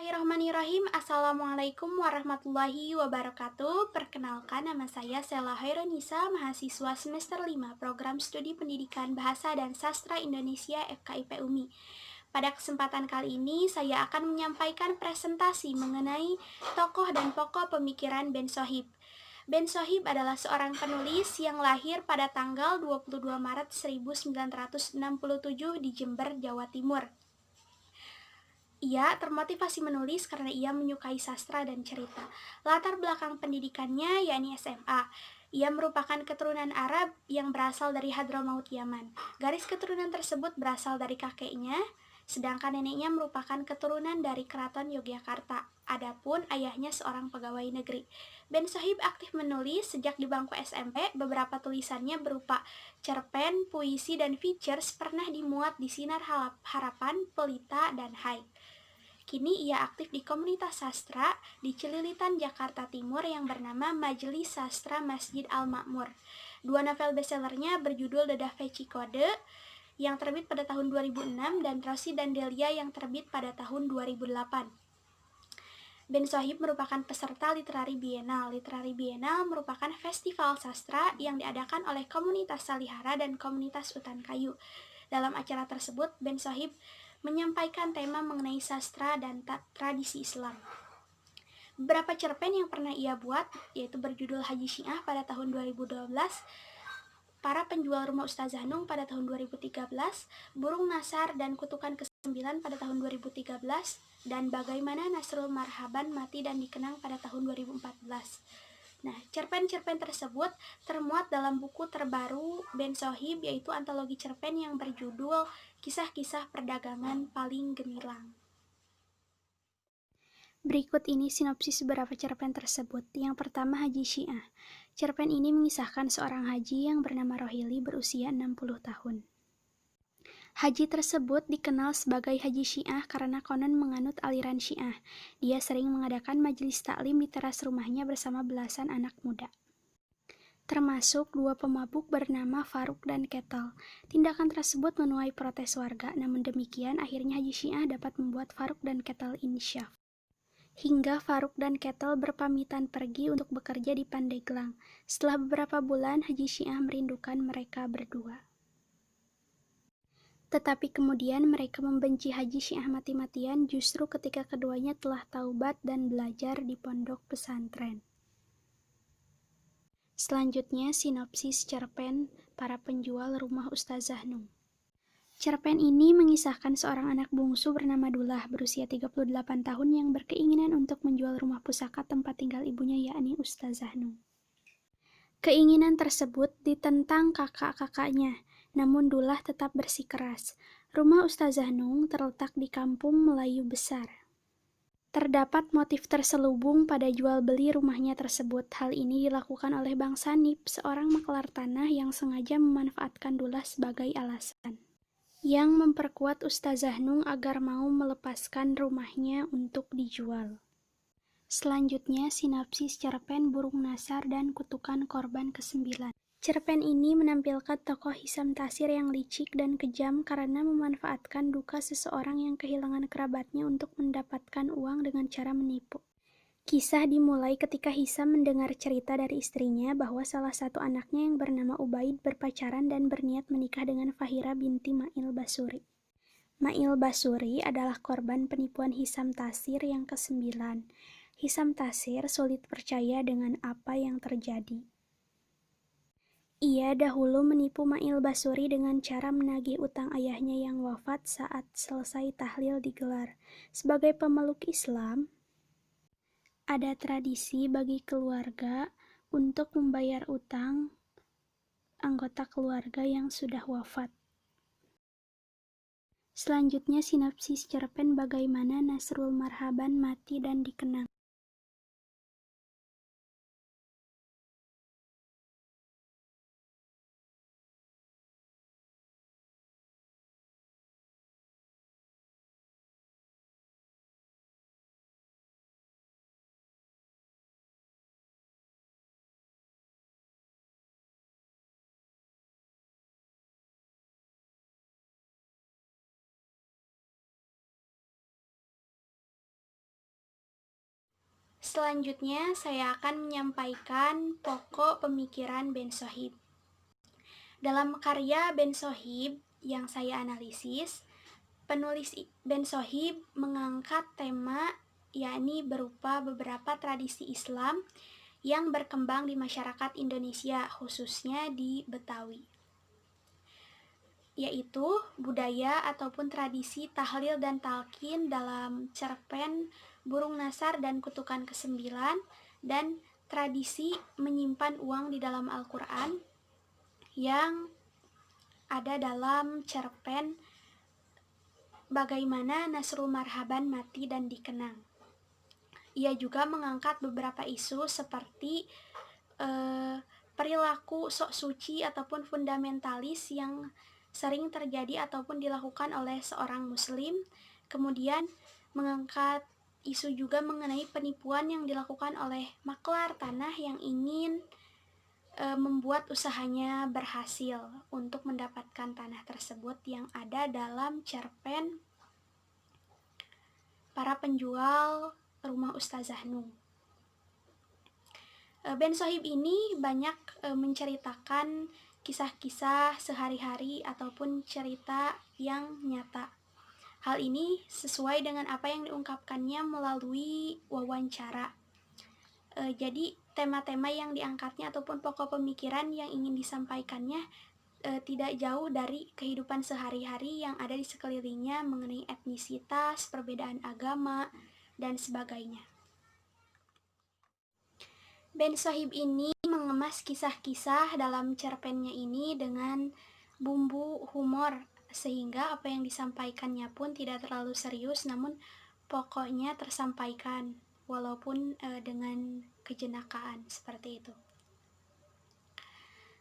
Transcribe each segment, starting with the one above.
Bismillahirrahmanirrahim. Assalamualaikum warahmatullahi wabarakatuh. Perkenalkan, nama saya Sela Hoironisa, mahasiswa semester 5 Program Studi Pendidikan Bahasa dan Sastra Indonesia FKIP UMI. Pada kesempatan kali ini, saya akan menyampaikan presentasi mengenai tokoh dan pokok pemikiran Ben Sohib. Ben Sohib adalah seorang penulis yang lahir pada tanggal 22 Maret 1967 di Jember, Jawa Timur. Ia termotivasi menulis karena ia menyukai sastra dan cerita. Latar belakang pendidikannya yakni SMA. Ia merupakan keturunan Arab yang berasal dari Hadramaut, Yaman. Garis keturunan tersebut berasal dari kakeknya, sedangkan neneknya merupakan keturunan dari Keraton Yogyakarta. Adapun ayahnya seorang pegawai negeri. Ben Sohib aktif menulis sejak di bangku SMP. Beberapa tulisannya berupa cerpen, puisi, dan features pernah dimuat di Sinar Harapan, Pelita, dan Hai. Kini ia aktif di komunitas sastra di Cililitan, Jakarta Timur yang bernama Majelis Sastra Masjid Al-Ma'mur. Dua novel bestsellernya berjudul Dedah Veci Kode yang terbit pada tahun 2006 dan Rosi dan Delia yang terbit pada tahun 2008. Ben Sohib merupakan peserta Literary Biennale. Literary Biennale merupakan festival sastra yang diadakan oleh komunitas Salihara dan komunitas Utan Kayu. Dalam acara tersebut, Ben Sohib menyampaikan tema mengenai sastra dan tradisi Islam. Beberapa cerpen yang pernah ia buat yaitu berjudul Haji Syiah pada tahun 2012, Para Penjual Rumah Ustazah Nung pada tahun 2013, Burung Nasar dan Kutukan ke-9 pada tahun 2013, dan Bagaimana Nasrul Marhaban Mati dan Dikenang pada tahun 2014. Nah, cerpen-cerpen tersebut termuat dalam buku terbaru Ben Sohib, yaitu antologi cerpen yang berjudul Kisah-Kisah Perdagangan Paling Gemilang. Berikut ini sinopsis beberapa cerpen tersebut. Yang pertama, Haji Syiah. Cerpen ini mengisahkan seorang haji yang bernama Rohili berusia 60 tahun. Haji tersebut dikenal sebagai Haji Syiah karena konon menganut aliran Syiah. Dia sering mengadakan majelis taklim di teras rumahnya bersama belasan anak muda, termasuk dua pemabuk bernama Faruk dan Ketal. Tindakan tersebut menuai protes warga, namun demikian akhirnya Haji Syiah dapat membuat Faruk dan Ketal insyaf. Hingga Faruk dan Ketal berpamitan pergi untuk bekerja di Pandeglang. Setelah beberapa bulan, Haji Syiah merindukan mereka berdua. Tetapi kemudian mereka membenci Haji Syiah mati-matian justru ketika keduanya telah taubat dan belajar di pondok pesantren. Selanjutnya, sinopsis cerpen Para Penjual Rumah Ustazah Nung. Cerpen ini mengisahkan seorang anak bungsu bernama Dullah berusia 38 tahun yang berkeinginan untuk menjual rumah pusaka tempat tinggal ibunya yakni Ustazah Nung. Keinginan tersebut ditentang kakak-kakaknya, namun Dullah tetap bersikeras. Rumah Ustazah Nung terletak di kampung Melayu besar. Terdapat motif terselubung pada jual beli rumahnya tersebut. Hal ini dilakukan oleh Bang Sanip, seorang maklar tanah yang sengaja memanfaatkan Dullah sebagai alasan, yang memperkuat Ustazah Nung agar mau melepaskan rumahnya untuk dijual. Selanjutnya, sinopsis cerpen Burung Nasar dan Kutukan Korban ke-9. Cerpen ini menampilkan tokoh Hisam Tasir yang licik dan kejam karena memanfaatkan duka seseorang yang kehilangan kerabatnya untuk mendapatkan uang dengan cara menipu. Kisah dimulai ketika Hisam mendengar cerita dari istrinya bahwa salah satu anaknya yang bernama Ubaid berpacaran dan berniat menikah dengan Fahira binti Ma'il Basuri. Ma'il Basuri adalah korban penipuan Hisam Tasir yang ke-9. Hisam Tasir sulit percaya dengan apa yang terjadi. Ia dahulu menipu Ma'il Basuri dengan cara menagih utang ayahnya yang wafat saat selesai tahlil digelar. Sebagai pemeluk Islam, ada tradisi bagi keluarga untuk membayar utang anggota keluarga yang sudah wafat. Selanjutnya, sinopsis cerpen Bagaimana Nasrul Marhaban Mati dan Dikenang. Selanjutnya, saya akan menyampaikan pokok pemikiran Ben Sohib. Dalam karya Ben Sohib yang saya analisis, penulis Ben Sohib mengangkat tema yakni berupa beberapa tradisi Islam yang berkembang di masyarakat Indonesia, khususnya di Betawi, yaitu budaya ataupun tradisi tahlil dan talqin dalam cerpen Burung Nasar dan Kutukan Kesembilan, dan tradisi menyimpan uang di dalam Al-Quran yang ada dalam cerpen Bagaimana Nasrul Marhaban Mati dan Dikenang. Ia juga mengangkat beberapa isu seperti perilaku sok suci ataupun fundamentalis yang sering terjadi ataupun dilakukan oleh seorang muslim. Kemudian mengangkat isu juga mengenai penipuan yang dilakukan oleh maklar tanah yang ingin membuat usahanya berhasil untuk mendapatkan tanah tersebut yang ada dalam cerpen Para Penjual Rumah Ustazah Nung. Ben Sohib ini banyak menceritakan kisah-kisah sehari-hari ataupun cerita yang nyata. Hal ini sesuai dengan apa yang diungkapkannya melalui wawancara. Jadi tema-tema yang diangkatnya ataupun pokok pemikiran yang ingin disampaikannya tidak jauh dari kehidupan sehari-hari yang ada di sekelilingnya mengenai etnisitas, perbedaan agama, dan sebagainya. Ben Sohib ini mengemas kisah-kisah dalam cerpennya ini dengan bumbu humor, sehingga apa yang disampaikannya pun tidak terlalu serius, namun pokoknya tersampaikan walaupun dengan kejenakaan seperti itu.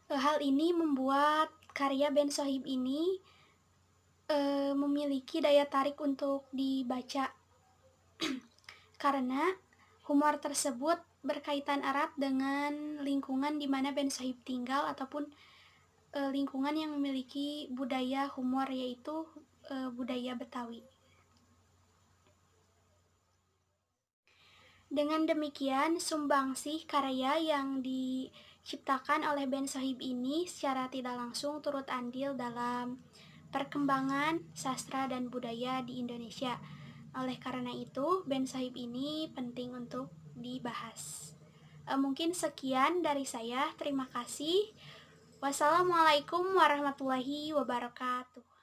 Hal ini membuat karya Ben Sohib ini memiliki daya tarik untuk dibaca karena humor tersebut berkaitan erat dengan lingkungan di mana Ben Sohib tinggal ataupun lingkungan yang memiliki budaya humor, yaitu budaya Betawi. Dengan demikian, sumbangsih karya yang diciptakan oleh Ben Sohib ini secara tidak langsung turut andil dalam perkembangan sastra dan budaya di Indonesia. Oleh karena itu, Ben Sohib ini penting untuk dibahas. Mungkin sekian dari saya. Terima kasih. Wassalamualaikum warahmatullahi wabarakatuh.